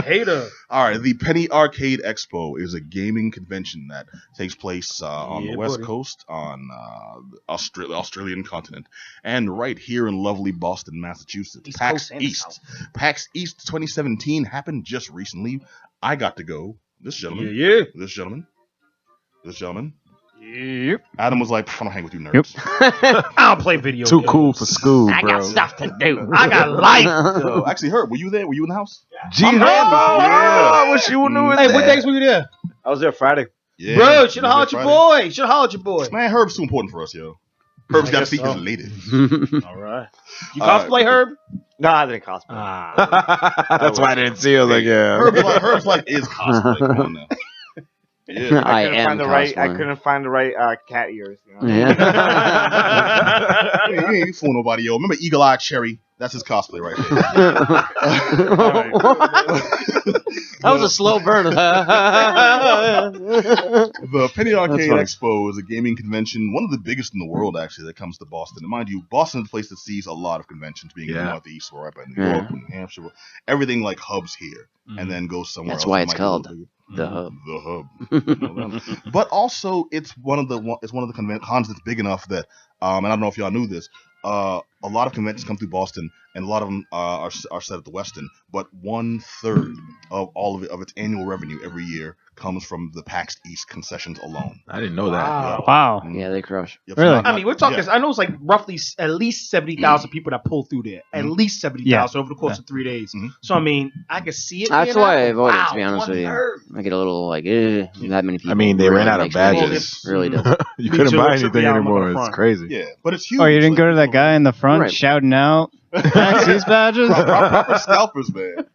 Hater. All right, the Penny Arcade Expo is a gaming convention that takes place on the West Coast, on the Australian continent, and right here in lovely Boston, Massachusetts. PAX East. PAX East 2017 happened just recently. I got to go. This gentleman. Yeah. This gentleman. Yep. Adam was like, I don't hang with you nerds. Yep. I don't play video Too games. cool for school, bro. I got stuff to do. I got life. Yo, actually, Herb, were you there? Were you in the house? G Herb, I wish you knew it. Hey, what days were you there? I was there Friday. Yeah, bro, should have hollered your boy. Should have hollered your boy. Man, Herb's too important for us, yo. Herb's got to speak his latest. All right. You cosplay Herb? No, I didn't cosplay. That's why I didn't see it. I was like, yeah. Herb's like is cosplay. Come on now. Yeah. I couldn't find the right cat ears. You know? Yeah. You ain't fooling nobody, yo. Remember Eagle Eye Cherry? That's his cosplay right there. That was a slow burn. The Penny Arcade Expo is a gaming convention, one of the biggest in the world, actually, that comes to Boston. And mind you, Boston is a place that sees a lot of conventions, being in the Northeast, or right by New York, New Hampshire. Everything like hubs here, and then goes somewhere else. That's why it's called the hub. The hub. But also, it's one of the cons that's big enough that, and I don't know if y'all knew this, a lot of conventions come through Boston, and a lot of them are set at the Westin. But 1/3 of all of its annual revenue every year comes from the PAX East concessions alone. I didn't know that. Wow. Yeah, they crush. Yep, really? I mean, we're talking. I know it's like roughly at least 70,000 people that pull through there. At least 70,000 over the course of 3 days. So I mean, I can see it. That's why I avoid it. To be honest with you, I get a little like, that many people. I mean, they ran out of badges. Really does. You couldn't buy anything anymore. It's crazy. Yeah, but it's huge. Oh, you didn't go to that guy in the front shouting out PAX East badges? Proper scalpers, man.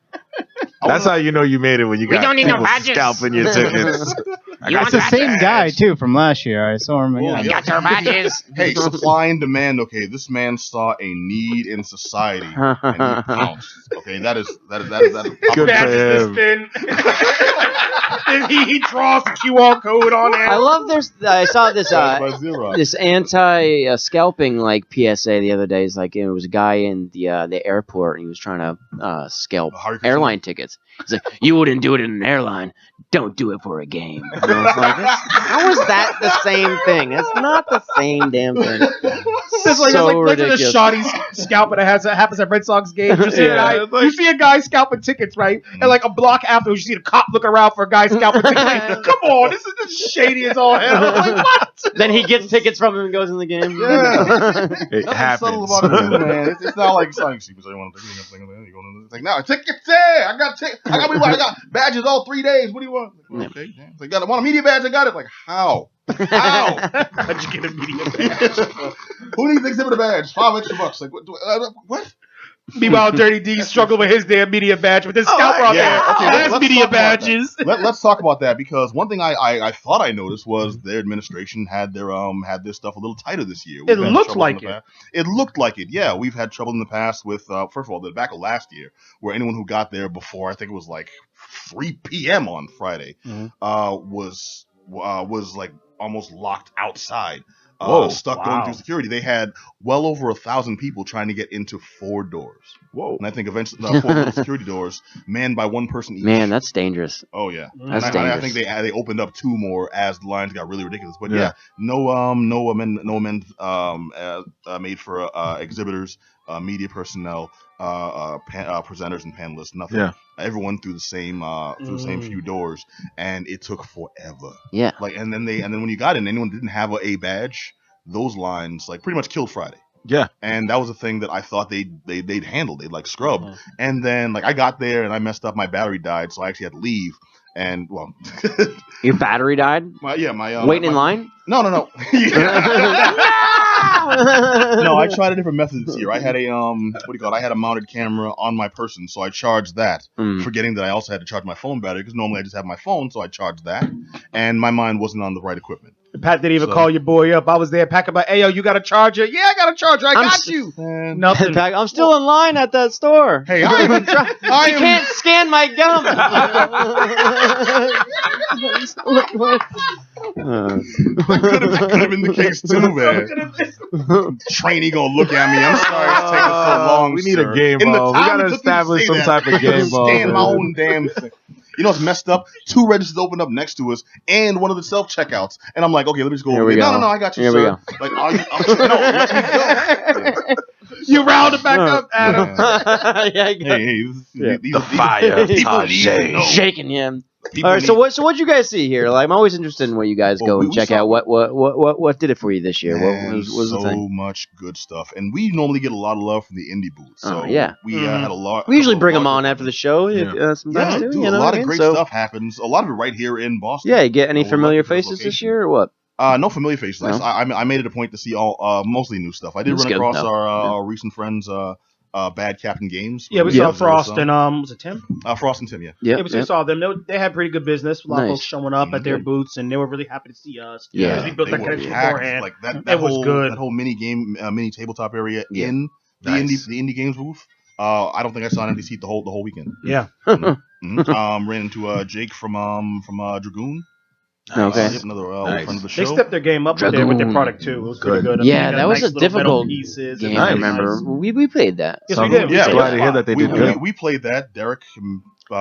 That's how you know you made it when you got don't need people no badges. scalping your tickets. It's the same guy, too, from last year. I saw him again. I got your badges. Hey, supply and demand. Okay, this man saw a need in society and he pounced. Okay, that is good for him. And he draws the QR code on there. I love this. I saw this this anti-scalping like PSA the other day. It's like it was a guy in the airport and he was trying to scalp airline tickets. He's like, you wouldn't do it in an airline. Don't do it for a game. And I was like, how is that the same thing? It's not the same damn thing. It's like a shoddy scalping that happens at Red Sox games. You see a guy scalping tickets, right? And like a block afterwards, you see the cop look around for a guy scalping tickets. Like, come on, this is shady as all hell. I'm like, what? Then he gets tickets from him and goes in the game. Yeah. It happens. About it, man. It's not like something. It's like, no, tickets there. I got badges all 3 days. What do you want? Like, okay, yeah. They got want a media badge. I got it. Like, how? How'd you get a media badge? Who needs exhibitor badge? $5 extra. Like, what? Meanwhile, Dirty D struggled with his damn media badge with his scalper out there. Okay, let's media badges. Let's talk about that, because one thing I thought I noticed was their administration had their stuff a little tighter this year. It looked like it. It looked like it. Yeah, we've had trouble in the past with first of all, the back of last year, where anyone who got there before, I think it was like 3 p.m. on Friday, was like almost locked outside. Stuck going through security. They had well over 1,000 people trying to get into 4 doors. Whoa! And I think eventually 4 little security doors manned by one person each. Man, that's dangerous. Oh yeah, that's dangerous. I think they opened up 2 more as the lines got really ridiculous. But no amendments made for exhibitors, media personnel, presenters and panelists. Nothing. Yeah. Everyone through the same few doors, and it took forever. Yeah. Like, and then when you got in, anyone didn't have a badge, those lines like pretty much killed Friday. Yeah. And that was a thing that I thought they'd handle. They'd like scrub. And then like I got there and I messed up. My battery died, so I actually had to leave. And well, your battery died. Waiting in line. No. No, I tried a different method this year. I had a I had a mounted camera on my person, so I charged that, forgetting that I also had to charge my phone battery, because normally I just have my phone, so I charged that, and my mind wasn't on the right equipment. Pat didn't even call your boy up. I was there packing my, hey, yo, you got a charger? Yeah, I got a charger. I got you. Nothing. I'm still in line at that store. Hey, I can't scan my gum. That could have been the case too, man. Trainee gonna look at me. I'm sorry it's taking so long. We need sir. a game ball. We gotta establish some type of game ball. Scan my own damn thing. You know what's messed up? 2 registers open up next to us, and one of the self checkouts. And I'm like, okay, let me just go over here. No, I got you, Here sir. Like, are you? No, let me go. You round it back up, Adam. Hey, these The fire, people need to know. Shaking him. People All right, so what'd you guys see here? Like, I'm always interested in what you guys go and check out. What did it for you this year? Man, What was the thing? so much good stuff, and we normally get a lot of love from the indie booth. So we had a lot. We usually bring them on after the show. Sometimes too. A lot of great stuff happens. A lot of it right here in Boston. Yeah, you get any familiar faces this year or what? No familiar faces. No? I made it a point to see all mostly new stuff. I did run across our recent friends. Bad Captain Games. Yeah, we saw Frost and was it Tim? Frost and Tim, yeah. Yeah, we saw them. They had pretty good business. A lot of folks showing up at their booths, and they were really happy to see us. Yeah, we built that connection beforehand. Like that was good. That whole mini tabletop area in the indie games booth. I don't think I saw an empty seat the whole weekend. Yeah. Ran into Jake from Dragoon. Okay. Another friend of the show. They stepped their game up with their product too. It was pretty good. Yeah, that was a difficult game. I remember. We played that. Yes, we did. Yeah, glad to hear that they did good. We played that. Derek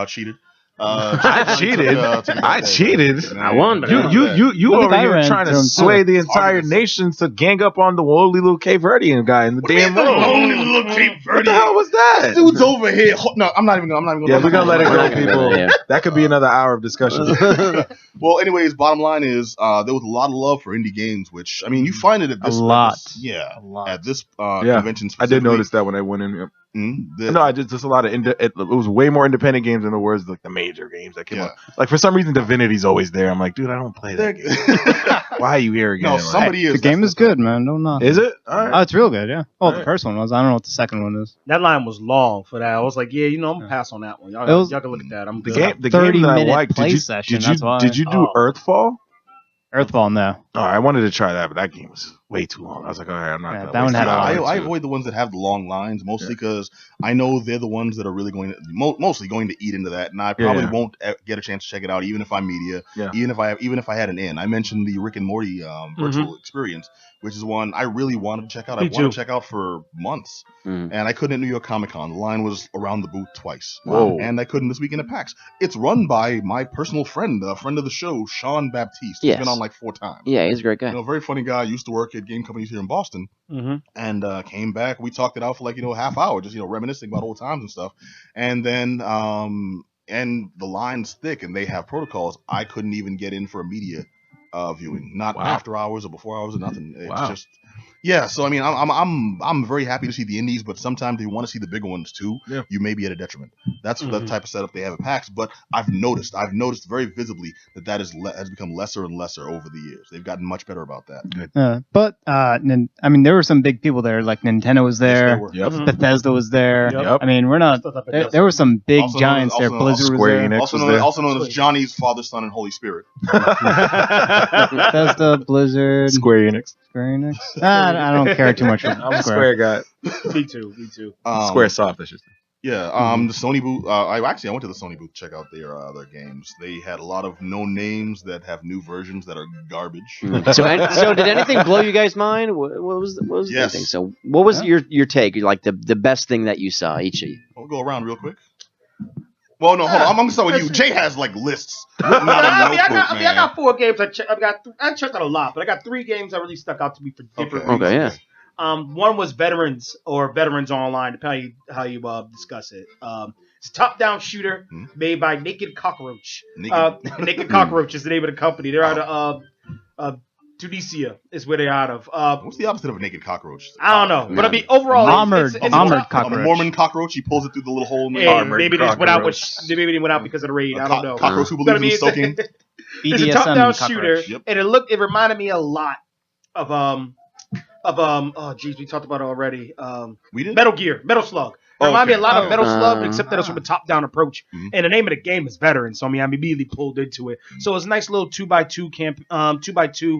cheated. I cheated. I cheated. I won. You over here trying to sway the entire nation to gang up on the lowly little Cape Verdean guy in the damn room. What the hell was that? This dude's over here. No, I'm not even gonna. Yeah, we're gonna let it go, people. That could be another hour of discussion. Well, anyways, bottom line is there was a lot of love for indie games, which I mean, you find it at this at this convention. I did notice that when I went in here. No, just a lot of it was way more independent games than there was like the major games that came out. Like for some reason, Divinity's always there. I'm like, dude, I don't play that game. Why are you here again? No, somebody is. The game is good, man. Don't knock. Is it? All right. Oh, it's real good. Yeah. Oh, the first one was. I don't know what the second one is. That line was long for that. I was like, I'm gonna pass on that one. Y'all can look at that. I'm the game that I liked. Did you do Earthfall? Earthfall, no. Oh, I wanted to try that, but that game was way too long. I was like, all right, I'm not gonna. That one had I avoid the ones that have the long lines, mostly because I know they're the ones that are really mostly going to eat into that, and I probably won't get a chance to check it out, even if I'm media, even if I had an in. I mentioned the Rick and Morty virtual experience, which is one I really wanted to check out. I wanted to check out for months, and I couldn't at New York Comic Con. The line was around the booth twice, and I couldn't this weekend at PAX. It's run by my personal friend, a friend of the show, Sean Baptiste. He's been on like 4 times. Yeah, he's a great guy. Very funny guy. Used to work at game companies here in Boston, and came back. We talked it out for like half hour, just reminiscing about old times and stuff. And then and the line's thick, and they have protocols. I couldn't even get in for a media viewing, not after hours or before hours or nothing. It's just. Yeah, so I mean, I'm very happy to see the indies, but sometimes if you want to see the bigger ones too, you may be at a detriment. That's the type of setup they have at PAX. But I've noticed very visibly that has become lesser and lesser over the years. They've gotten much better about that. But I mean, there were some big people there. Like Nintendo was there, Bethesda was there. Yep. I mean, we're not. There were some big giants there. Blizzard was there. Also known as Johnny's Father, Son, and Holy Spirit. Bethesda, Blizzard, Square Enix. I don't care too much. I'm a Square guy. Me too. Square Soft, I should say. Yeah, the Sony booth. I went to the Sony booth to check out their games. They had a lot of known names that have new versions that are garbage. So did anything blow you guys' mind? What was the thing? So what was your take? Like the best thing that you saw, each of you? We'll go around real quick. Well, no, hold on. I'm gonna start with you. Jay has like lists. I got 4 games. I checked out a lot, but I got 3 games that really stuck out to me for different reasons. Okay, yeah. One was Veterans or Veterans Online, depending how you discuss it. It's a top-down shooter made by Naked Cockroach. Naked Cockroach is the name of the company. They're out of Tunisia is where they're out of. What's the opposite of a naked cockroach? I don't know, but I mean overall, armored cockroach. A Mormon cockroach. He pulls it through the little hole in the armor. Maybe they went out because of the raid. I don't know. Cockroach who believes in soaking. It's a top-down shooter, and it reminded me a lot of we talked about it already. We did? Metal Gear, Metal Slug. It reminded me a lot of Metal Slug, except that it's from a top-down approach. And the name of the game is Veteran, so I mean, I'm immediately pulled into it. So it's a nice little 2x2 camp, 2x2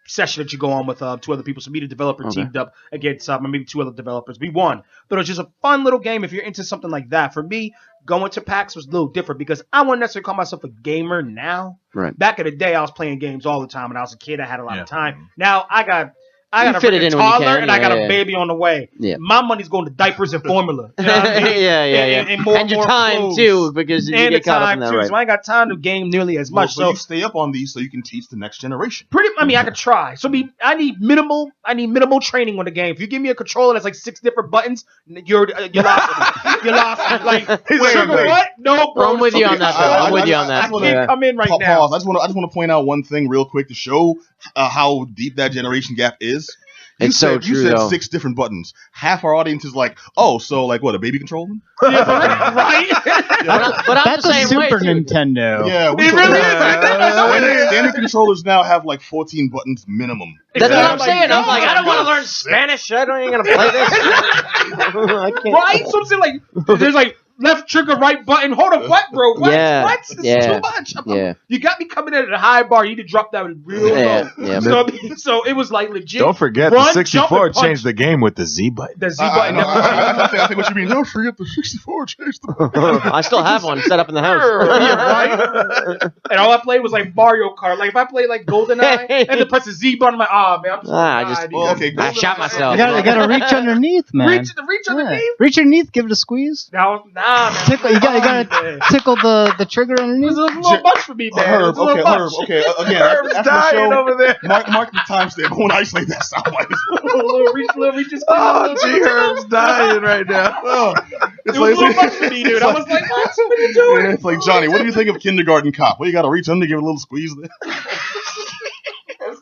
session that you go on with 2 other people. So me, the developer, teamed up against maybe 2 other developers. We won. But it was just a fun little game if you're into something like that. For me, going to PAX was a little different because I wouldn't necessarily call myself a gamer now. Right. Back in the day, I was playing games all the time. When I was a kid, I had a lot of time. Now I got a freaking toddler and I got a baby on the way. Yeah. My money's going to diapers and formula. You know what I mean? And more, and your time clothes. Too, because you get caught up in that, right? So I ain't got time to game nearly as much. So you stay up on these so you can teach the next generation. I could try. So I need minimal training on the game. If you give me a controller that's like 6 different buttons, you lost me. You lost me. Like, what? No, bro. I'm with you on that. I'm with you on that. I can't come in right now. Pause. I just want to point out one thing real quick to show how deep that generation gap is. You said 6 different buttons. Half our audience is like, oh, so like what, a baby controller? Yeah, right? But I'm that's the same a Super way, Nintendo. Yeah, it really is. Standard controllers now have like 14 buttons minimum. That's what I'm saying. I'm like, I don't want to learn Spanish. I ain't gonna play this. I can't. Right? So I'm saying like, there's like left trigger, right button. Hold on, what, bro? What? Yeah. What? This is too much. You got me coming in at a high bar. You need to drop that real low. Yeah. So it was like legit. Don't forget the 64 changed the game with the Z button. The Z button. I think what you mean. Don't forget the 64 changed the button. I still have one set up in the house. Right? And all I played was like Mario Kart. Like if I played like GoldenEye and then press the Z button, I'm like, man, I shot myself. You gotta reach underneath, man. Reach underneath. Reach underneath. Give it a squeeze. Nah, man. You gotta tickle the trigger underneath. It was a little much for me, man. Herb, okay. Again, Herb's after dying the show, over there. Mark the timestamp. I want to isolate that sound like little reaches. Oh, gee, Herb's dying right now. It was a little much for me, dude. I was like, what are you doing? It's like, Johnny, what do you think of Kindergarten Cop? Well, you got to reach under, give it a little squeeze there.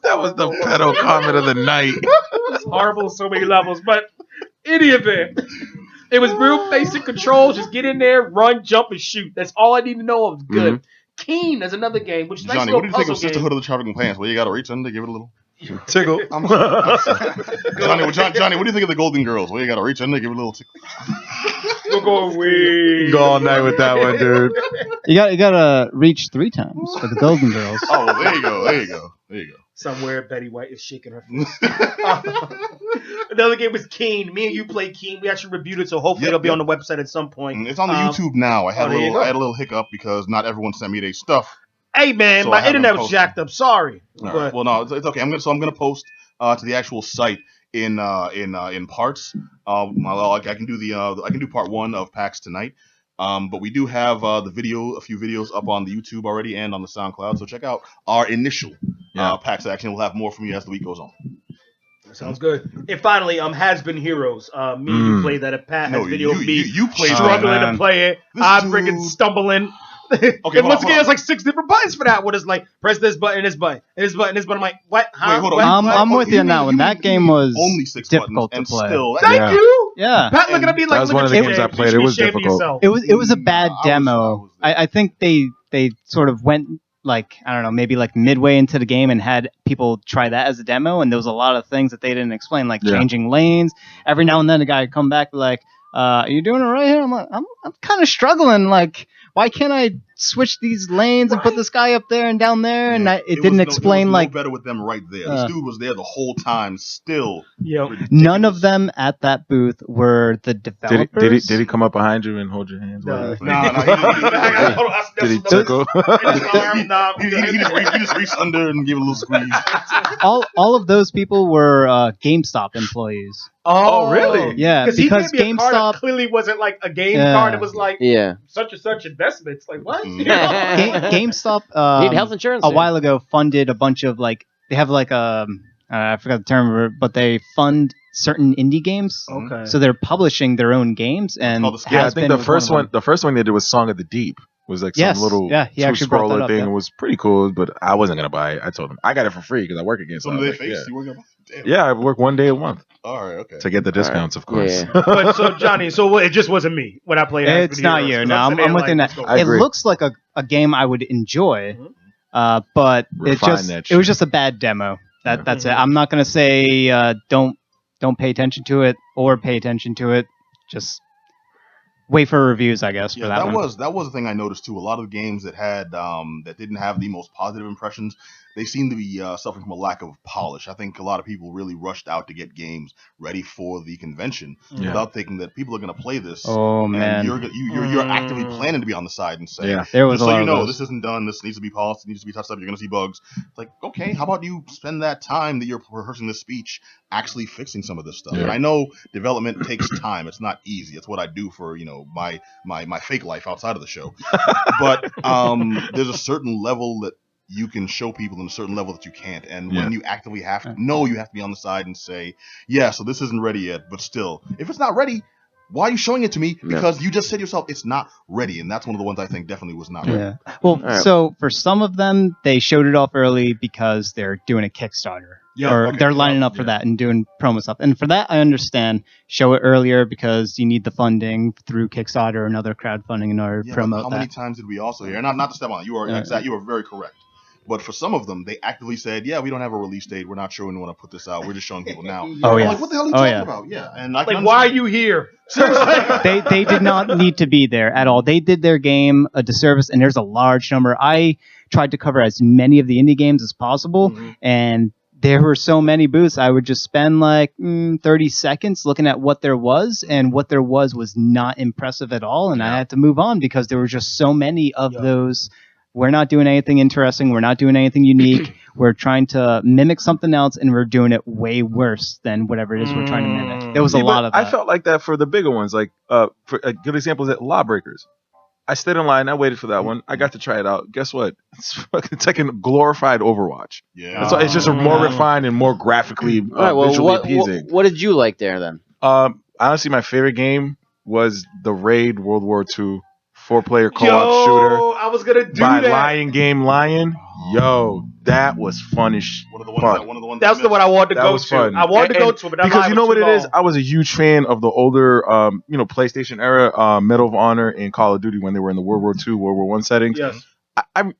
That was the pedo comment of the night. It's horrible on so many levels, but any event. It was real basic controls. Just get in there, run, jump, and shoot. That's all I need to know. It was good. Mm-hmm. Keen is another game, which is nice. Johnny, what do you think of Sisterhood of the Traveling Pants? Well, you got to reach under, give it a little tickle. Johnny, what do you think of the Golden Girls? Well, you got to reach under, give it a little tickle. We're going way. Go all night with that one, dude. You gotta reach 3 times for the Golden Girls. Oh, well, there you go. Somewhere Betty White is shaking her face. Another game was Keen. Me and you played Keen. We actually reviewed it, so hopefully it'll be on the website at some point. It's on the YouTube now. I had a little hiccup because not everyone sent me their stuff. Hey man, so my internet was jacked up. Sorry. Right. Well, no, it's okay. I'm gonna post to the actual site in parts. I can do part 1 of PAX tonight. But we do have a few videos up on the YouTube already and on the SoundCloud. So check out our initial PAX action. We'll have more from you as the week goes on. Sounds good. And finally, Has Been Heroes. Me and you played that at PAX video. You played struggling to play it. I'm freaking stumbling. Okay, and once again, it's like 6 different buttons for that. What is like press this button, this button, this button, this button. I'm like, what? Wait, hold on. I'm with you on that one. That game was only 6 difficult to play. Thank you. Yeah, Pat looking at me like, that was one of the games I played. It was difficult. It was a bad demo. I think they sort of went like, I don't know, maybe like midway into the game and had people try that as a demo, and there was a lot of things that they didn't explain, like changing lanes. Every now and then, a guy would come back like, "Are you doing it right here?" I'm like, I'm kind of struggling. Like, why can't I switch these lanes and put this guy up there and down there? And it didn't explain no like better with them right there. This dude was there the whole time, still. None of them at that booth were the developers. Did he come up behind you and hold your hands? No. Did he tickle? He just reached under and gave it a little squeeze. All of those people were GameStop employees. Oh, really? Yeah, because GameStop clearly wasn't like a game card. It was like such and such investments. Like what? GameStop need health insurance a while ago funded a bunch of like they have like I forgot the term, but they fund certain indie games. Okay. So they're publishing their own games, and I think the first one they did was Song of the Deep. Was like some little scroller thing. It was pretty cool, but I wasn't gonna buy it. I told him I got it for free because I work against. Yeah, I work 1 day a month. All right, okay. To get the discounts, of course. Yeah. But so Johnny, it just wasn't me when I played. It's not you. No, I'm within that. It looks like a game I would enjoy, but it was just a bad demo. That's it. I'm not gonna say don't pay attention to it or pay attention to it. Just wait for reviews, I guess. Yeah, for that was the thing I noticed too. A lot of the games that had that didn't have the most positive impressions, they seem to be suffering from a lack of polish. I think a lot of people really rushed out to get games ready for the convention without thinking that people are going to play this. Oh and man, you're actively planning to be on the side and say, there was just a so lot you know, of those. this isn't done. This needs to be polished. It needs to be touched up. You're going to see bugs. It's like, okay, how about you spend that time that you're rehearsing this speech actually fixing some of this stuff? And I know development takes time. It's not easy. It's what I do for my fake life outside of the show. But there's a certain level that you can show people and a certain level that you can't. And when you actively have to know, you have to be on the side and say, so this isn't ready yet, but still, if it's not ready, why are you showing it to me? Because you just said yourself it's not ready. And that's one of the ones I think definitely was not ready. Well, so for some of them, they showed it off early because they're doing a Kickstarter. They're lining up for that and doing promo stuff. And for that, I understand. Show it earlier because you need the funding through Kickstarter and other crowdfunding in order to promote that. How many times did we also hear? And not to step on it. You are very correct. But for some of them, they actively said, we don't have a release date. We're not sure when we want to put this out. We're just showing people now. Like, what the hell are you talking about? Yeah. And why are you here? They did not need to be there at all. They did their game a disservice, and there's a large number. I tried to cover as many of the indie games as possible, and there were so many booths. I would just spend like 30 seconds looking at what there was, and what there was not impressive at all, and I had to move on because there were just so many of those. We're not doing anything interesting. We're not doing anything unique. We're trying to mimic something else, and we're doing it way worse than whatever it is we're trying to mimic. There was a lot of that. I felt like that for the bigger ones. Like, for a good example is at Lawbreakers. I stayed in line. I waited for that one. I got to try it out. Guess what? It's like a glorified Overwatch. Yeah. So it's just a more refined and more graphically visually appeasing. What did you like there then? Honestly, my favorite game was the Raid World War II 4-player co-op shooter. I was gonna do by that. Lion Game Lion. Yo, that was funnish. One of the ones That's the one I wanted to go to. Fun. I wanted to go to it, but that because you know what it is. long. I was a huge fan of the older, PlayStation era, Medal of Honor and Call of Duty when they were in the World War II, World War I settings. Yes.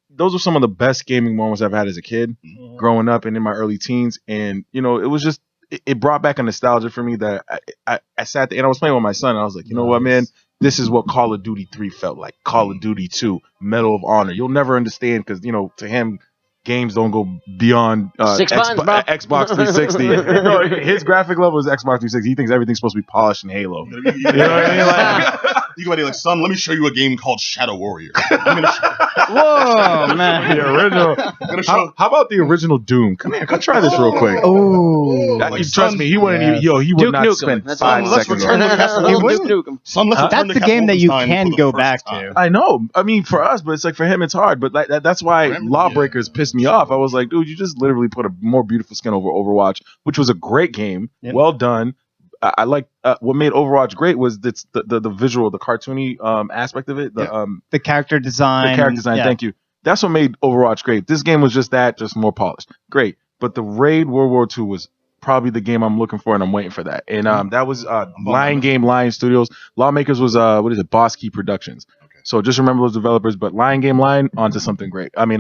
Those were some of the best gaming moments I've had as a kid, growing up and in my early teens. And it was just it brought back a nostalgia for me that I sat there and I was playing with my son. And I was like, you know what, man. This is what Call of Duty 3 felt like. Call of Duty 2, Medal of Honor. You'll never understand because, to him, games don't go beyond Xbox 360. His graphic level is Xbox 360. He thinks everything's supposed to be polished in Halo. You know what I mean? You can be like, son, let me show you a game called Shadow Warrior. Whoa, man. The original. How about the original Doom? Come here, come try this real quick. Oh, trust me, he wouldn't even. He would Duke not Nukem. spend That's 5 let's seconds. return to Castlevania. That's the game that you can go back to. I know. I mean, for us, but it's like for him, it's hard. But that's why Lawbreakers pissed me off. I was like, dude, you just literally put a more beautiful skin over Overwatch, which was a great game, well done. I like what made Overwatch great was the visual, the cartoony aspect of it, the character design. Thank you. That's what made Overwatch great. This game was just more polished. Great, but the Raid World War II was probably the game I'm looking for, and I'm waiting for that. And that was Lion Game, Lion Studios. Lawmakers was Boss Key Productions. Okay. So just remember those developers. But Lion Game, Lion onto something great. I mean,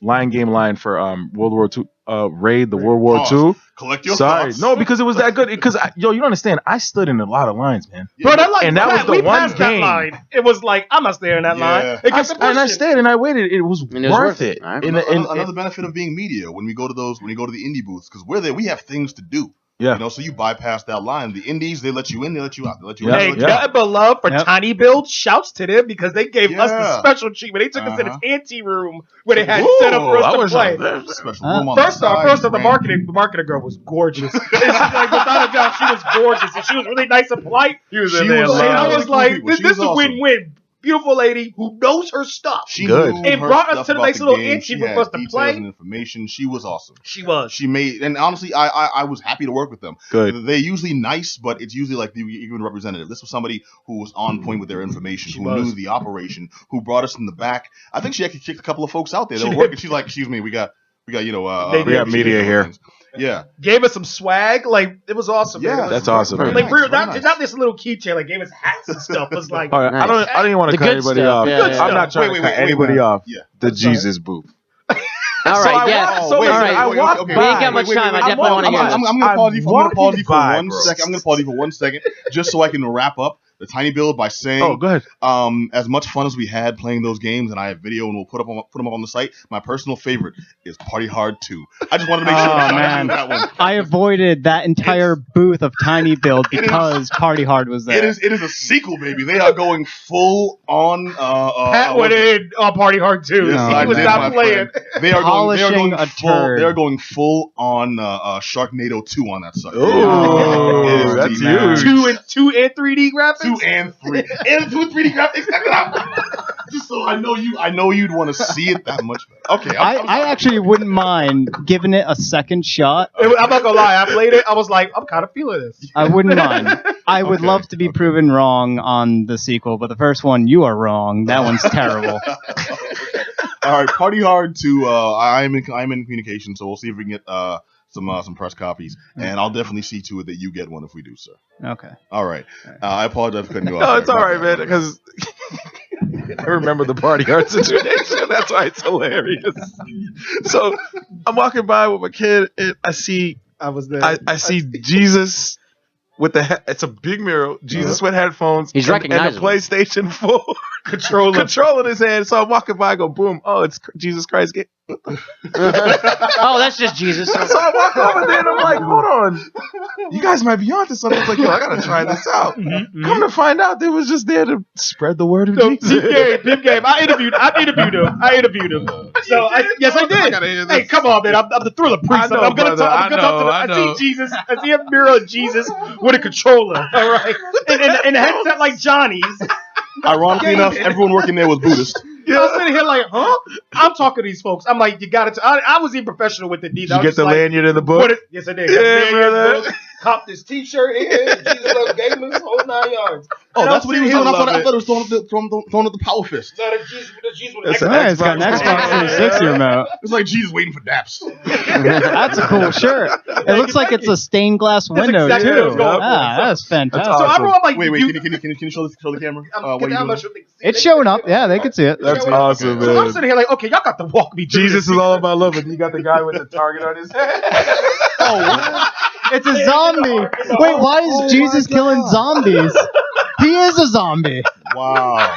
Lion Game, Lion for World War II. Raid the World War II. Collect your thoughts. No, because it was that good. Because you don't understand. I stood in a lot of lines, man. Bro, that was the one game. That line. It was like I'm not staying in that line. I stayed and I waited. It was worth it. Another benefit of being media when we go to the indie booths, because we're there, we have things to do. Yeah. So you bypass that line. The indies, they let you in, they let you out. Hey, nothing but love for Tiny Build. Shouts to them because they gave us the special treatment. They took us in this ante room where they had set up for us to play. First off, the marketing girl was gorgeous. Like, without a doubt, she was gorgeous, and she was really nice and polite. I was like, this is a win-win. Beautiful lady who knows her stuff. She brought us to the nice little ante room for us to play. And information. She was awesome. She made, and honestly, I was happy to work with them. Good. They're usually nice, but it's usually like the even representative. This was somebody who was on point with their information, knew the operation, who brought us in the back. I think she actually kicked a couple of folks out there. They were working. She's like, excuse me, we got media here. Yeah, gave us some swag. Like it was awesome. Yeah, man. that's awesome. Like not this little keychain. Like gave us hats and stuff. It was like nice. I don't even want to cut anybody off. I'm not trying to cut anybody off. Yeah. The Jesus booth. All right, We ain't got much time. I definitely want to hear. I'm going to pause you for 1 second. I'm going to pause you for 1 second, just so I can wrap up. the tiny build by saying, "Oh, go ahead." As much fun as we had playing those games, and I have video, and we'll put them up on the site. My personal favorite is Party Hard 2. I just wanted to make sure that one. I avoided that entire booth of tiny build because Party Hard was there. It is a sequel, baby. They are going full on. Pat went in on Party Hard 2. Yes, he was not playing. They are going full on Sharknado 2 on that site. Oh, that's huge. 2 and 3D graphics. 2 and 3 and 2 and 3D graphics. Just so I know you'd want to see it that much. Okay, I actually wouldn't mind giving it a second shot. I'm not gonna lie. I played it. I was like, I'm kind of feeling this. I wouldn't mind. I would love to be proven wrong on the sequel, but the first one, you are wrong. That one's terrible. All right, Party Hard 2. I'm in communication, so we'll see if we can get some press copies, and I'll definitely see to it that you get one if we do, sir. Okay. All right. I apologize for cutting you off. No, it's all right, man, because I remember the Party Hard situation. That's why it's hilarious. So I'm walking by with my kid, and I see Jesus with it's a big mural. Jesus with headphones. He's recognizable. And a PlayStation 4 controller in his hand. So I'm walking by, I go, boom. Oh, it's Jesus Christ. Oh, that's just Jesus. So I walk over there and I'm like, hold on. You guys might be onto something. It's like, yo, I gotta try this out. Come to find out, they was just there to spread the word of Jesus. Deep game. I interviewed him. So yes, I did. Hey, come on, man. I'm the thriller priest. I'm gonna talk to them. I see Jesus. I see a mirror of Jesus with a controller. All right, and a headset like Johnny's. Ironically enough, everyone working there was Buddhist. I was sitting here like, huh? I'm talking to these folks. I'm like, you got it. I was even professional with the D. Did you get the lanyard in the book? Yes, I did. Yeah, brother. Cop this T-shirt here. Jesus loves gamers, whole 9 yards. Oh, that's what he was doing. I thought it was throwing up the power fist. It's got an Xbox 360 remote. It's like Jesus waiting for daps. That's a cool shirt. It looks like it's a stained glass window too. That's fantastic. So I'm like, wait, can you show the camera? It's showing up. Yeah, they can see it. That's awesome, man. So I'm sitting here like, okay, y'all got to walk me. Jesus is all about love, and you got the guy with the target on his head. Oh, it's a zombie. Wait, why is Jesus killing zombies? He is a zombie. Wow.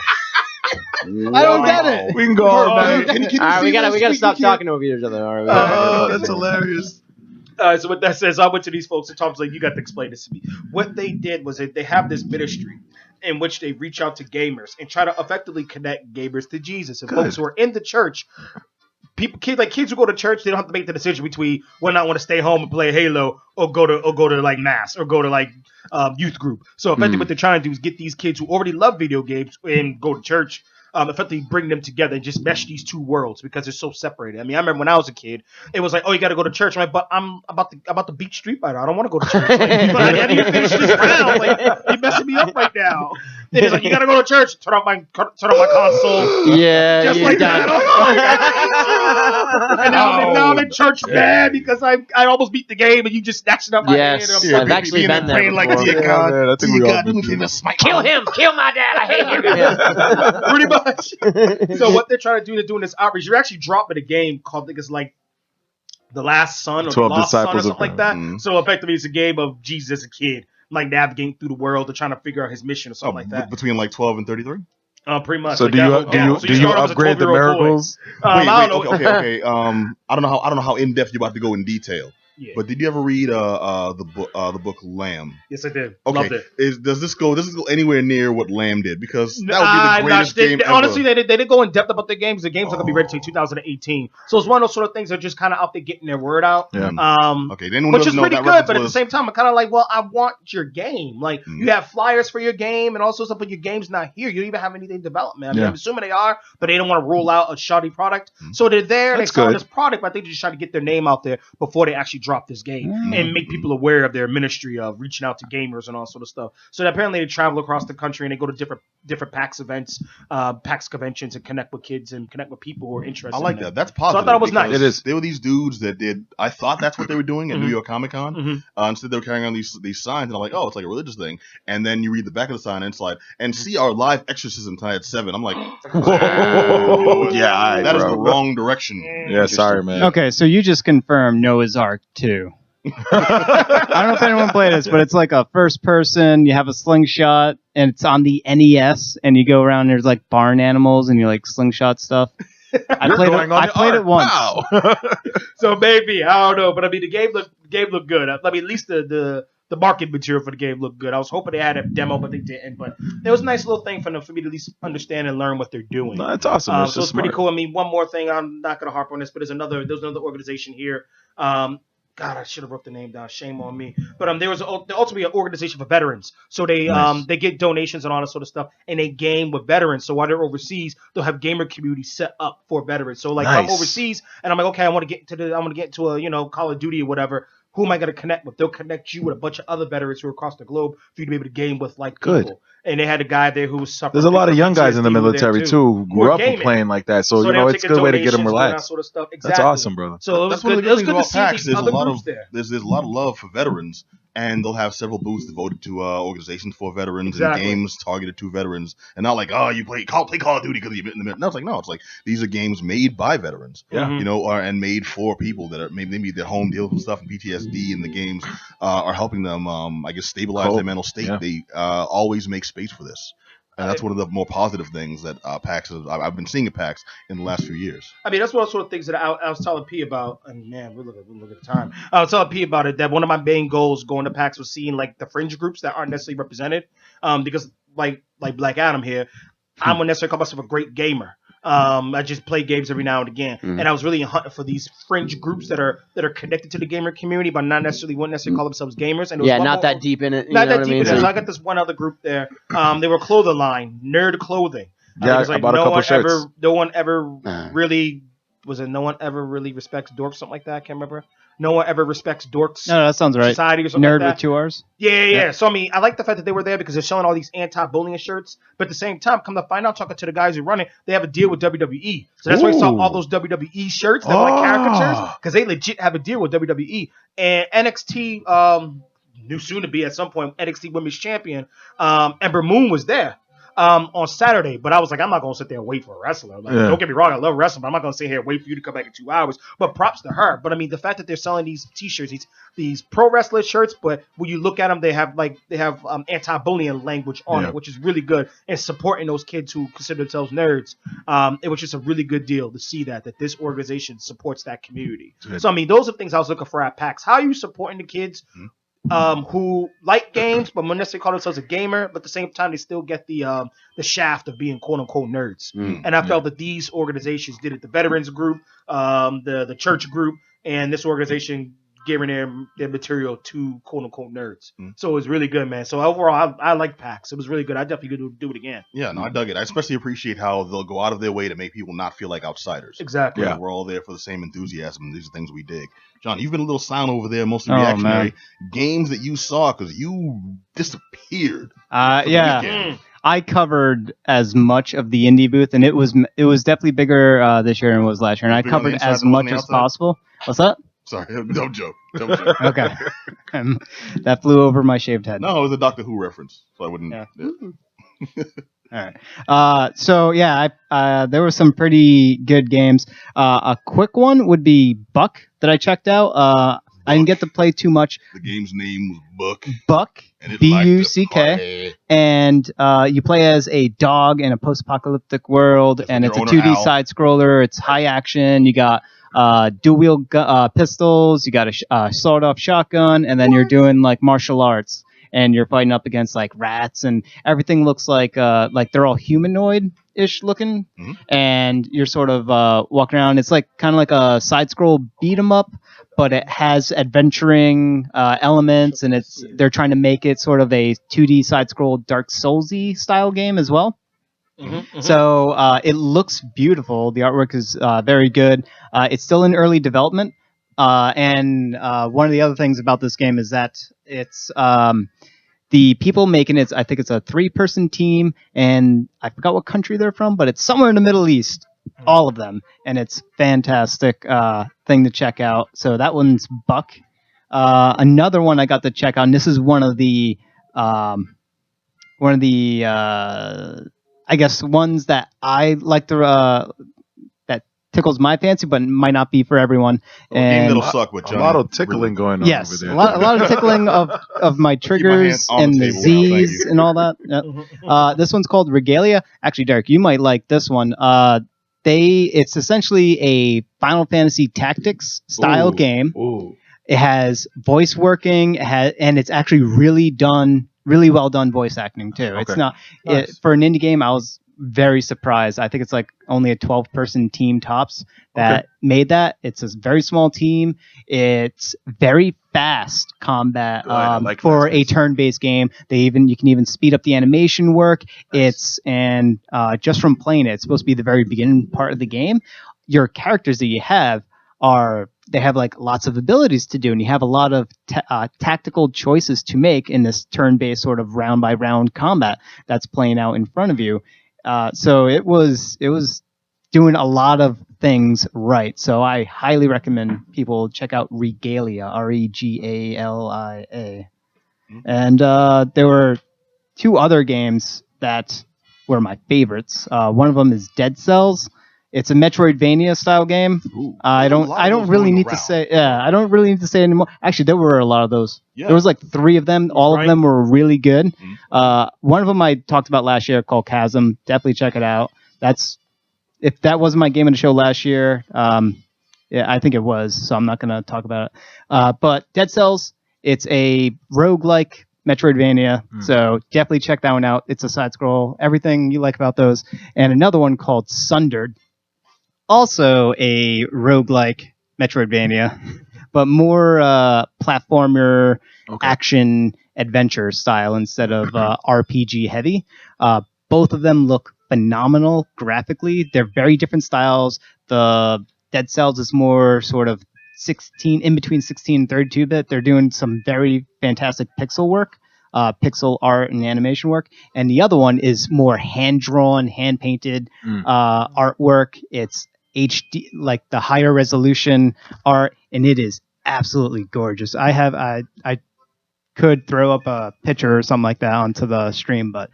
I don't get it. We can go all night. All right, we gotta stop talking over each other. All right, oh, that's hilarious. So what that says, I went to these folks and Tom's like, you got to explain this to me. What they did was they have this ministry in which they reach out to gamers and try to effectively connect gamers to Jesus. And folks who are in the church, kids who go to church, they don't have to make the decision between whether or not want to stay home and play Halo or go to like mass or go to like youth group. So effectively what they're trying to do is get these kids who already love video games and go to church, effectively bring them together and just mesh these two worlds because they're so separated. I mean, I remember when I was a kid, it was like, oh, you got to go to church. I'm like, but I'm about to beat Street Fighter. I don't want to go to church. Like, I didn't even finish this round. Like, you're messing me up right now. And he's like, you got to go to church. Turn off my console. Yeah, just like that. And now I'm in church bad because I almost beat the game and you just snatched it up my hand. And I've actually been there praying like, dear God, kill him, kill my dad. I hate him. Yeah. Pretty much. So what they're trying to do, they're doing this outreach. You're actually dropping a game called, I think it's like The Last Son or The Lost Son or something like that. So effectively, it's a game of Jesus as a kid, like navigating through the world, they're trying to figure out his mission or something like that. Between like 12 and 33? Pretty much. So like do you upgrade the miracles? I don't know. Okay. I don't know how in depth you're about to go in detail. Yeah. But did you ever read the book Lamb? Yes, I did. Okay. Loved it. Does this go anywhere near what Lamb did? Because that would be the greatest game ever. Honestly, they didn't go in depth about the games. The games are going to be ready until 2018. So it's one of those sort of things that are just kind of out there getting their word out. Yeah. Okay. Which is pretty good, but at the same time, I'm kind of like, well, I want your game. Like, you have flyers for your game and all sorts of stuff, but your game's not here. You don't even have anything in development. I mean, I'm assuming they are, but they don't want to roll out a shoddy product. So they're there, and they saw this product, but I think they just try to get their name out there before they actually drop this game. And make people aware of their ministry of reaching out to gamers and all sort of stuff. So apparently they travel across the country and they go to different PAX events, PAX conventions, and connect with kids and connect with people who are interested. I like that. That's positive. So I thought it was nice. It is. They were these dudes that did. I thought that's what they were doing at New York Comic Con. Instead, they were carrying on these signs, and I'm like, oh, it's like a religious thing. And then you read the back of the sign and slide and see our live exorcism tonight at 7. I'm like, whoa, yeah, that is the wrong direction. Yeah, sorry, man. Okay, so you just confirmed Noah's Ark 2. I don't know if anyone played this, but it's like a first person. You have a slingshot, and it's on the NES, and you go around. And there's like barn animals, and you like slingshot stuff. I played it once. Wow. So maybe I don't know, but I mean the game looked good. I mean at least the market material for the game looked good. I was hoping they had a demo, but they didn't. But it was a nice little thing for me to at least understand and learn what they're doing. No, that's awesome. So it's pretty cool. I mean, one more thing. I'm not gonna harp on this, but there's another organization here. God, I should have wrote the name down. Shame on me. But there was ultimately an organization for veterans. So they they get donations and all that sort of stuff, and they game with veterans. So while they're overseas, they'll have gamer communities set up for veterans. So like if I'm overseas and I'm like, okay, I want to get into a Call of Duty or whatever. Who am I going to connect with? They'll connect you with a bunch of other veterans who are across the globe for you to be able to game with like people. Good. And they had a guy there who was suffering. There's a lot of young guys in the military too who grew up playing like that. So it's a good way to get them relaxed. Sort of stuff. Exactly. That's awesome, brother. So that's one of the good things about PAX. There's a lot of love for veterans, and they'll have several booths devoted to organizations for veterans and games targeted to veterans. And not like, oh, you play Call of Duty because you've been in the military. No, it's like it's like these are games made by veterans, and made for people that are maybe their home deals with stuff and PTSD, and the games are helping them, I guess, stabilize their mental state. Yeah. They always make space for this. And that's one of the more positive things that PAX I've been seeing at PAX in the last few years. I mean, that's one of the sort of things that I was telling P about. And man, we look at the time. I was telling P about it that one of my main goals going to PAX was seeing like the fringe groups that aren't necessarily represented. Because like Black Adam here, I wouldn't necessarily call myself a great gamer. I just play games every now and again, and I was really hunting for these fringe groups that are connected to the gamer community, but wouldn't necessarily call themselves gamers. And not that deep in it. Not that deep in it. So I got this one other group there. They were clothing line, nerd clothing. Yeah, I bought a couple shirts. No one ever really respects dorks, something like that. I can't remember. No one ever respects dorks. No, that sounds right. Society or something Nerd like that. with 2 R's. Yeah. So I mean, I like the fact that they were there because they're showing all these anti-bullying shirts. But at the same time, come to find out, talking to the guys who run it, they have a deal with WWE. So that's why you saw all those WWE shirts that were like caricatures, because they legit have a deal with WWE. And NXT, new soon to be at some point NXT Women's Champion, Ember Moon was there. On Saturday, but I was like, I'm not gonna sit there and wait for a wrestler. Like, don't get me wrong, I love wrestling, but I'm not gonna sit here and wait for you to come back in 2 hours. But props to her. But I mean, the fact that they're selling these T-shirts, these pro wrestler shirts, but when you look at them, they have anti-bullying language on it, which is really good, and supporting those kids who consider themselves nerds. It was just a really good deal to see that this organization supports that community. Good. So I mean, those are things I was looking for at PAX. How are you supporting the kids? Who like games but wouldn't necessarily call themselves a gamer, but at the same time they still get the shaft of being quote unquote nerds. And I felt that these organizations did it. The veterans group, the church group, and this organization giving their material to quote unquote nerds. So it was really good, man. So overall, I like PAX. It was really good. I definitely could do it again. Yeah, no, I dug it. I especially appreciate how they'll go out of their way to make people not feel like outsiders. Exactly. Yeah. We're all there for the same enthusiasm. These are things we dig. John, you've been a little silent over there, mostly reactionary. Games that you saw because you disappeared. I covered as much of the indie booth, and it was definitely bigger this year than it was last year, and I covered as much as possible. What's that? Sorry, don't joke. Okay. That flew over my shaved head. No, it was a Doctor Who reference, so I wouldn't. Yeah. All right. So there were some pretty good games. A quick one would be Buck that I checked out. I didn't get to play too much. The game's name was Buck. Buck, B-U-C-K, and you play as a dog in a post-apocalyptic world, and it's a 2D side-scroller. It's high action. You got dual-wheel pistols. You got a sawed-off shotgun, and then you're doing like martial arts, and you're fighting up against like rats, and everything looks like they're all humanoid-ish looking, and you're sort of walking around. It's like kind of like a side-scroll beat-em-up, but it has adventuring elements, and they're trying to make it sort of a 2D side-scroll Dark Souls-y style game as well. So it looks beautiful. The artwork is very good. It's still in early development, and one of the other things about this game is that it's the people making it. I think it's a 3-person team, and I forgot what country they're from, but it's somewhere in the Middle East. All of them, and it's fantastic thing to check out. So that one's Buck. Another one I got to check out, and this is one of the I guess ones that I like to that tickles my fancy, but might not be for everyone. Well, and game that'll suck, but a lot of tickling going on yes, over there. A lot of tickling of my triggers and the Z's and all that. Yep. This one's called Regalia. Actually, Derek, you might like this one. It's essentially a Final Fantasy Tactics style game. Ooh. It has voice working, and it's actually really well done voice acting too. Okay. It's not for an indie game. I was very surprised. I think it's like only a 12-person team tops that made that. It's a very small team. It's very fast combat for a turn-based game. You can even speed up the animation work. Nice. Just from playing it, it's supposed to be the very beginning part of the game. Your characters that you have they have like lots of abilities to do, and you have a lot of tactical choices to make in this turn-based sort of round-by-round combat that's playing out in front of you. So it was doing a lot of things right. So I highly recommend people check out Regalia, Regalia. And there were 2 other games that were my favorites. One of them is Dead Cells. It's a Metroidvania style game. I don't really need to say anymore. Actually, there were a lot of those. Yeah. There was like 3 of them. All of them were really good. Mm-hmm. One of them I talked about last year called Chasm. Definitely check it out. If that wasn't my game of the show last year, I think it was. So I'm not going to talk about it. But Dead Cells, it's a roguelike Metroidvania. So definitely check that one out. It's a side scroll. Everything you like about those. And another one called Sundered. Also a roguelike Metroidvania, but more platformer action adventure style instead of RPG heavy. Both of them look phenomenal graphically. They're very different styles. The Dead Cells is more sort of 16 in between 16 and 32-bit. They're doing some very fantastic pixel work. Pixel art and animation work, and the other one is more hand-drawn, hand-painted artwork. It's HD, like the higher resolution art, and it is absolutely gorgeous. I could throw up a picture or something like that onto the stream, but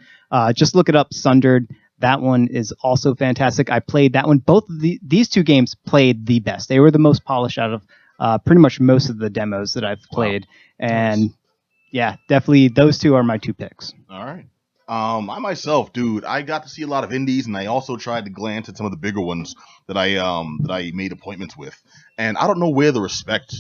just look it up, Sundered. That one is also fantastic. I played that one. Both of these 2 games played the best. They were the most polished out of pretty much most of the demos that I've played, and nice. Yeah, definitely those 2 are my 2 picks. All right. I myself, dude, I got to see a lot of indies, and I also tried to glance at some of the bigger ones that I made appointments with. And I don't know where the respect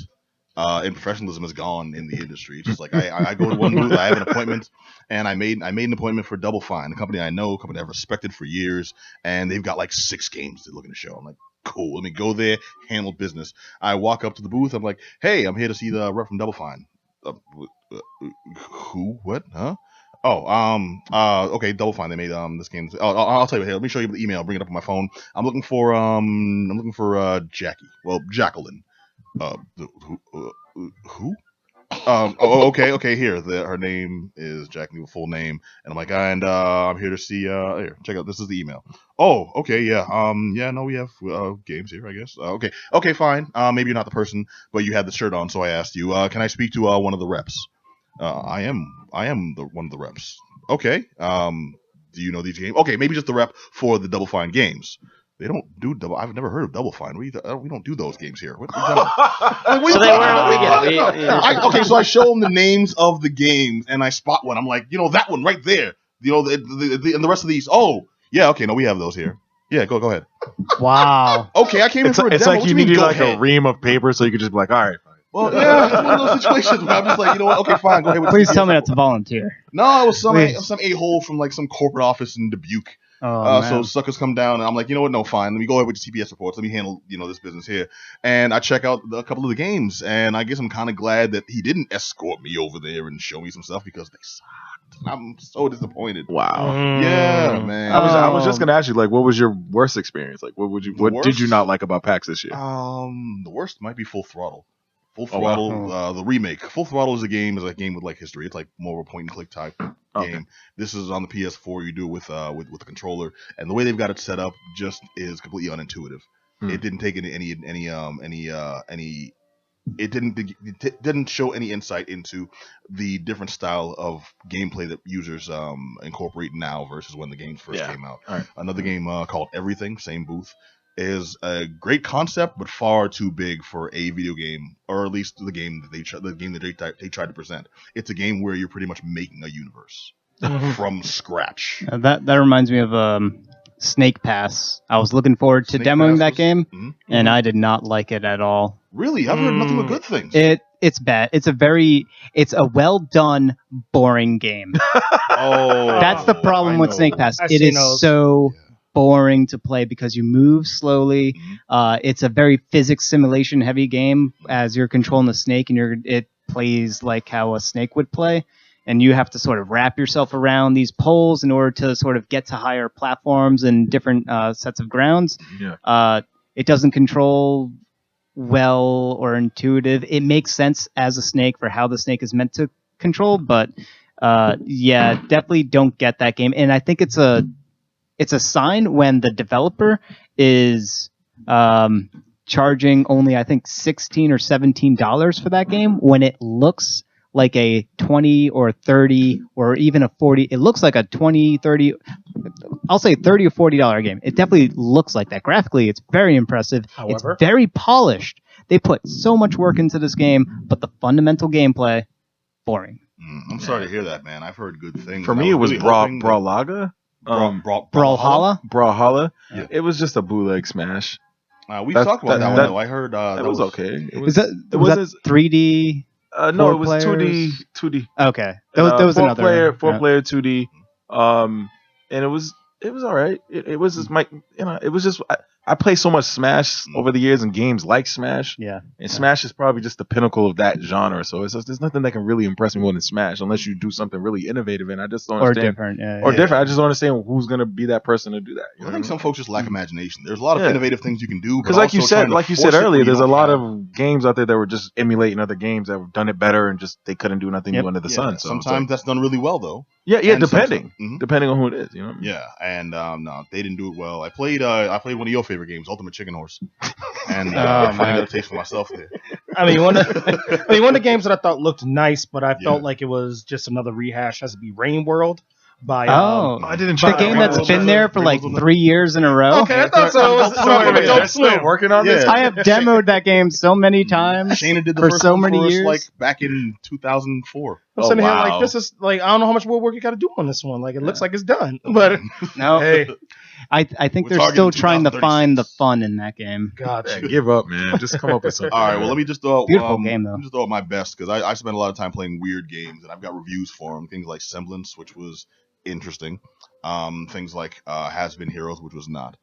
and professionalism has gone in the industry. It's just like I go to one booth, I have an appointment, and I made an appointment for Double Fine, a company I know, a company I've respected for years, and they've got like 6 games they're looking to show. I'm like, cool, let me go there, handle business. I walk up to the booth, I'm like, hey, I'm here to see the rep from Double Fine. Who? What? Huh? Oh, okay, Double Fine. They made this game. I'll tell you. Here, let me show you the email. I'll bring it up on my phone. I'm looking for Jackie. Well, Jacqueline. Who? Okay. Here, her name is Jackie, with full name. And I'm like, I'm here to see. Here, check out. This is the email. Oh, okay, yeah. Yeah, no, we have games here, I guess. Okay, fine. Maybe you're not the person, but you had the shirt on, so I asked you. Can I speak to one of the reps? I am one of the reps. Okay. Do you know these games? Okay, maybe just the rep for the Double Fine games. They don't do double. I've never heard of Double Fine. We don't do those games here. So they were. Okay, so I show them the names of the games, and I spot one. I'm like, that one right there. And the rest of these. Oh, yeah. Okay, no, we have those here. Yeah, go ahead. Wow. Okay, I came in for a demo. It's like you needed like a ream of paper, so you could just be like, all right. Well, yeah, it's one of those situations where I'm just like, you know what? Okay, fine. Go ahead. Please tell me that's a volunteer. No, it was some a-hole from like some corporate office in Dubuque. So suckers come down, and I'm like, you know what? No, fine. Let me go ahead with the CPS reports. Let me handle, this business here. And I check out a couple of the games, and I guess I'm kind of glad that he didn't escort me over there and show me some stuff because they sucked. I'm so disappointed. Wow. Yeah, man. I was just gonna ask you, like, what was your worst experience? Like, what did you not like about PAX this year? The worst might be Full Throttle. Full Throttle, the remake. Full Throttle is a game with like history. It's like more of a point and click type game. This is on the PS4. You do it with the controller, and the way they've got it set up just is completely unintuitive. It didn't take it didn't show any insight into the different style of gameplay that users incorporate now versus when the games first came out. Right. Another game called Everything, same booth. is a great concept, but far too big for a video game, or at least the game that they tried to present. It's a game where you're pretty much making a universe from scratch. That reminds me of Snake Pass. I was looking forward to demoing that game, and I did not like it at all. Really? I've heard nothing but good things. It's bad. It's a well done, boring game. That's the problem with Snake Pass. It is so boring to play because you move slowly. It's a very physics simulation heavy game as you're controlling the snake, and it plays like how a snake would play. And you have to sort of wrap yourself around these poles in order to sort of get to higher platforms and different sets of grounds. Yeah. It doesn't control well or intuitive. It makes sense as a snake for how the snake is meant to control, but definitely don't get that game. And I think it's a sign when the developer is charging only, I think, $16 or $17 for that game when it looks like a 20 or 30 or even a 40. It looks like a 20, 30, I'll say $30 or $40 game. It definitely looks like that. Graphically, it's very impressive. However, it's very polished. They put so much work into this game, but the fundamental gameplay, boring. I'm sorry to hear that, man. I've heard good things. For me, it was Brawlhalla. Brawlhalla. Yeah. It was just a bootleg Smash. We talked about that one, though. I heard it was okay. Was that 3D? No, it was 2D. Okay, that was another four-player 2D. And it was all right. It was just it was just I play so much Smash over the years and games like Smash. Yeah. And Smash is probably just the pinnacle of that genre. So there's nothing that can really impress me more than Smash unless you do something really innovative. And I just don't understand. Or different. I just don't understand who's going to be that person to do that. I think some folks just lack imagination. There's a lot of innovative things you can do. Because like you said earlier, there's a lot of games out there that were just emulating other games that have done it better and just they couldn't do nothing new under the sun. So sometimes that's done really well, though. Yeah, depending on who it is, you know. Yeah, and no, they didn't do it well. I played one of your favorite games, Ultimate Chicken Horse, and I got a taste for myself there. I mean, one of the games that I thought looked nice, but I felt like it was just another rehash. Has to be Rain World. I didn't try the game that's been there for like 3 years in a row. Okay, I thought so. Adult Swim working on this. I have demoed that game so many times. Shayna did the for first so one many for us, years, like back in 2004. I'm sitting here like this is like I don't know how much more work you got to do on this one. Like it looks like it's done, but no. Hey, I think they're still trying to find the fun in that game. Gotcha. Yeah, give up, man. Just come up with something. All right, well, let me just throw beautiful game though. Let me just throw out my best because I spent a lot of time playing weird games and I've got reviews for them. Things like Semblance, which was interesting. Things like Has Been Heroes, which was not.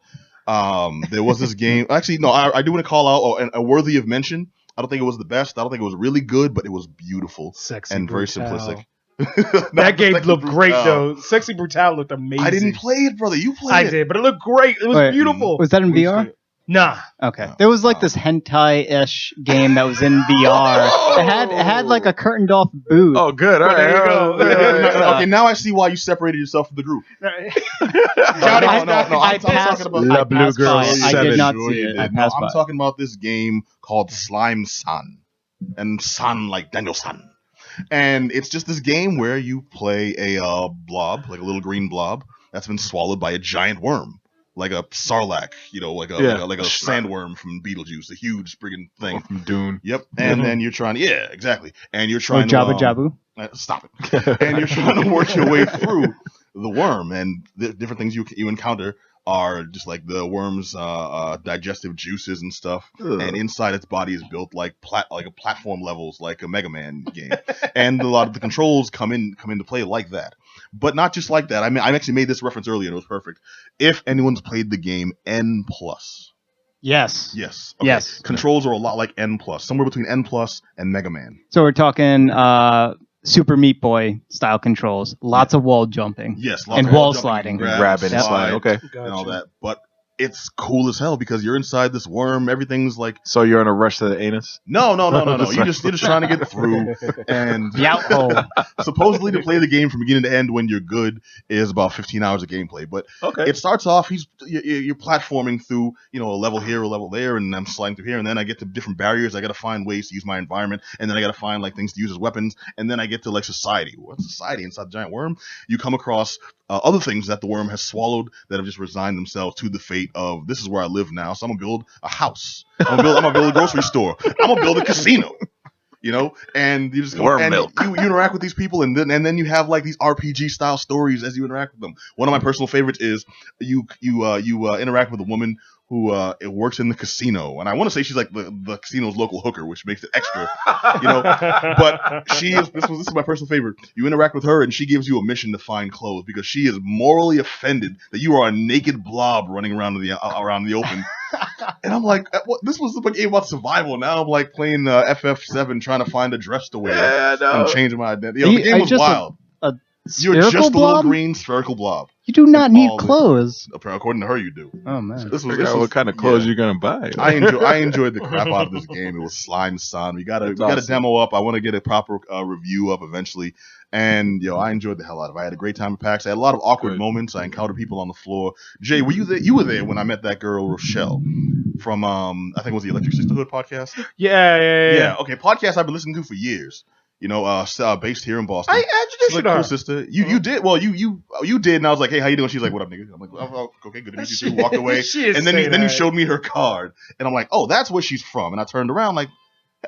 There was this game. Actually, no, I do want to call out a worthy of mention. I don't think it was the best. I don't think it was really good, but it was beautiful, Sexy and very Brutal. simplistic. That game looked great though. Sexy Brutal looked amazing. I didn't play it, brother. You played it. I did, but it looked great. It was beautiful. Was that in VR? Nah. Okay. There was like this hentai-ish game that was in VR. It had like a curtained off booth. Oh, good. All right. There you go. Okay, now I see why you separated yourself from the group. No. I'm talking about La Blue Girl. I did not see it. I'm talking about this game called Slime San, and San like Daniel San. And it's just this game where you play a blob, like a little green blob that's been swallowed by a giant worm. Like a sarlacc, like a sandworm from Beetlejuice, a huge friggin' thing. From Dune. Yep. And then you're trying, exactly. And you're trying to Jabu. Stop it. And you're trying to work your way through the worm, and the different things you encounter are just like the worm's digestive juices and stuff. Ugh. And inside its body is built like a platform levels, like a Mega Man game. And a lot of the controls come into play like that. But not just like that. I mean, I actually made this reference earlier and it was perfect. If anyone's played the game N+. Yes. Yes. Okay. Yes. Controls are a lot like N+, somewhere between N+ and Mega Man. So we're talking Super Meat Boy style controls. Lots of wall jumping. Yes. And wall sliding. Grabbing and sliding. Okay. And all that. But it's cool as hell because you're inside this worm. Everything's like. So you're in a rush to the anus? No. You're just trying to get through. And the out hole. Supposedly to play the game from beginning to end when you're good is about 15 hours of gameplay. But it starts off. You're platforming through a level here, a level there, and I'm sliding through here. And then I get to different barriers. I got to find ways to use my environment, and then I got to find like things to use as weapons. And then I get to like society. What's society inside the giant worm? You come across other things that the worm has swallowed that have just resigned themselves to the fate of this is where I live now, so I'm gonna build a house. I'm gonna build a grocery store. I'm gonna build a casino. You know, and you just go and you interact with these people, and then you have like these RPG style stories as you interact with them. One of my personal favorites is you interact with a woman who works in the casino, and I want to say she's like the casino's local hooker, which makes it extra, you know. But this is my personal favorite. You interact with her, and she gives you a mission to find clothes because she is morally offended that you are a naked blob running around around the open. And I'm like, this was a game about survival. Now I'm like playing FF7, trying to find a dress to wear and changing my identity. The game was wild. You're just a little green spherical blob. You do not need clothes. According to her, you do. Oh man! So this was what kind of clothes you're gonna buy. I enjoyed the crap out of this game. It was slime sun. We got a demo up. I want to get a proper review up eventually. And I enjoyed the hell out of it. I had a great time at PAX. I had a lot of awkward moments. I encountered people on the floor. Jay, were you there? You were there when I met that girl Rochelle from I think it was the Electric Sisterhood podcast. Yeah. Okay, podcast I've been listening to for years. Based here in Boston. I introduced you to her. Cool sister. You did. Well, you did, and I was like, hey, how you doing? She's like, what up, nigga? I'm like, oh, okay, good to meet you too. Walked away, and then you showed me her card, and I'm like, oh, that's where she's from. And I turned around like,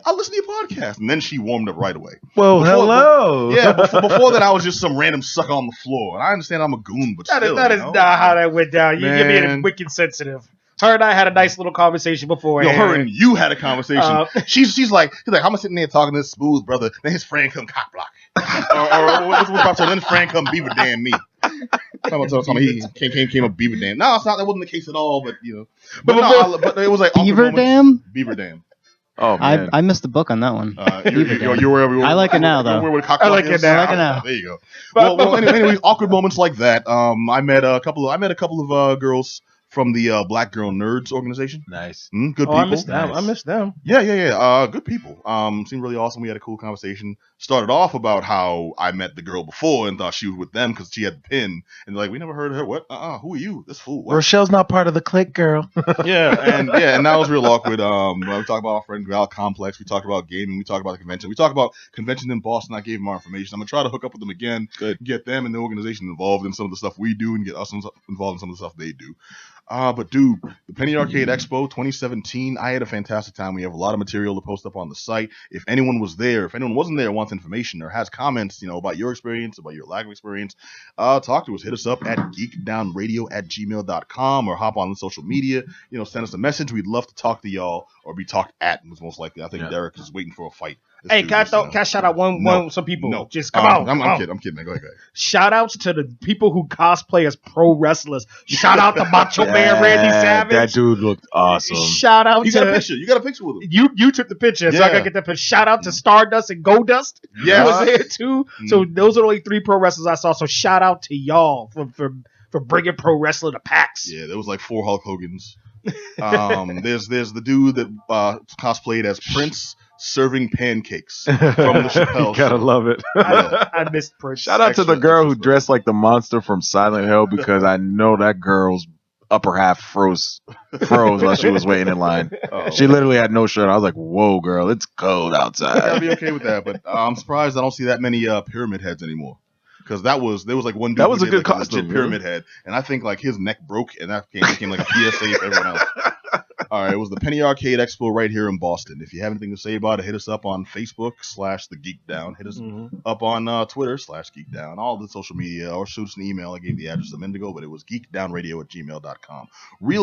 I'll listen to your podcast, and then she warmed up right away. Well, hello. Before that, I was just some random sucker on the floor, and I understand I'm a goon, but still, that is not how that went down. You're being wicked sensitive. Her and I had a nice little conversation before. Her and you had a conversation. She's like, I'm sitting there talking to this smooth brother. Then his friend come cock block, or what's about to? Then his friend come beaver dam me. He came a beaver dam. No, it's not. That wasn't the case at all. But but it was like beaver dam. Beaver dam. Oh man, I missed the book on that one. I like it now, though. I like it now. There you go. Well, anyways, awkward moments like that. I met a couple of girls from the Black Girl Nerds organization. Nice. Good people. I missed them. Nice. I missed them. Yeah. Good people. Seemed really awesome. We had a cool conversation. Started off about how I met the girl before and thought she was with them because she had the pin. And like, we never heard of her. What? Who are you? This fool. What? Rochelle's not part of the clique, girl. and that was real awkward. We talked about our friend Val Complex. We talked about gaming. We talked about the convention. We talked about convention in Boston. I gave them our information. I'm going to try to hook up with them again. Good. Get them and the organization involved in some of the stuff we do and get us involved in some of the stuff they do. But dude, the Penny Arcade Expo 2017, I had a fantastic time. We have a lot of material to post up on the site. If anyone was there, if anyone wasn't there, wants information or has comments, about your experience, about your lack of experience, talk to us. Hit us up at geekdownradio@gmail.com or hop on the social media. Send us a message. We'd love to talk to y'all or be talked at. Most likely, I think Derek is waiting for a fight. Hey, can I shout out some people? No. Just come on. I'm kidding, man. Go ahead. Shout outs to the people who cosplay as pro wrestlers. Shout out to Macho Man Randy Savage. That dude looked awesome. Shout out You got a picture. You got a picture with him. You took the picture, so I gotta get that picture. Shout out to Stardust and Goldust. Yeah. Was there too. So those are the only 3 pro wrestlers I saw. So shout out to y'all for bringing pro wrestling to PAX. Yeah, there was like 4 Hulk Hogans. There's the dude that cosplayed as Prince serving pancakes from the Chappelle Gotta love it. I missed Prince. Shout out to the girl who dressed like the monster from Silent Hill because I know that girl's upper half froze while she was waiting in line. She literally had no shirt. I was like, whoa, girl, it's cold outside. I gotta be okay with that, but I'm surprised I don't see that many pyramid heads anymore. Because there was like one dude that was a good like costume, pyramid head, and I think like his neck broke, and that became like a PSA for everyone else. All right, it was the Penny Arcade Expo right here in Boston. If you have anything to say about it, hit us up on Facebook /the Geek Down. Hit us up on Twitter /Geek Down, all the social media, or shoot us an email. I gave the address a minute ago, but it was geekdownradio@gmail.com. Real